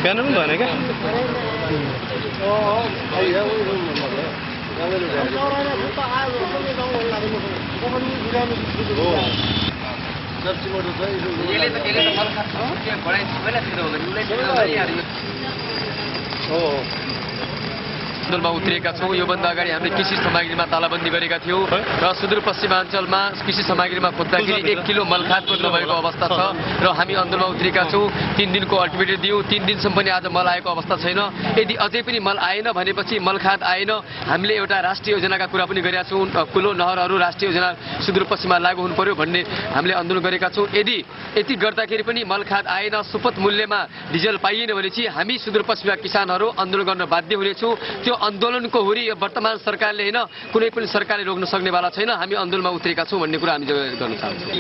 Banner पनि भएन क्या आन्दोलनमा उत्रिएका छौँ। योभन्दा अगाडि हामीले कृषि सामग्रीमा तालाबन्दी गरेका थियौँ र सुदूरपश्चिमाञ्चलमा कृषि सामग्रीमा खोज्दाखेरि 1 किलो मलखाद पनि नभएको अवस्था छ र हामी आन्दोलनमा उत्रिएका छौँ। 3 दिनको अल्टिमेटम दियौँ, 3 दिनसम्म पनि आज मल आएको अवस्था छैन। यदि अझै पनि मल आएन भनेपछि मलखाद आएन, हामीले एउटा राष्ट्रिय योजनाका कुरा पनि गरेका छौँ। कुलो नहरहरू राष्ट्रिय योजना सुदूरपश्चिममा लागू हुनु पर्यो भन्ने हामीले आन्दोलन गरेका छौँ। यदि यति गर्दाखेरि पनि मलखाद आएन, सुपथ मूल्यमा डिजल पाइएन भनेपछि हामी सुदूरपश्चिमका किसानहरू आन्दोलन गर्न बाध्य हुनेछौँ। त्यो आन्दोलनको हुरी यो वर्तमान सरकारले होइन, कुनै पनि सरकारले रोक्न सक्नेवाला छैन। हामी आन्दोलनमा उत्रेका छौँ भन्ने कुरा हामी गर्न चाहन्छौँ।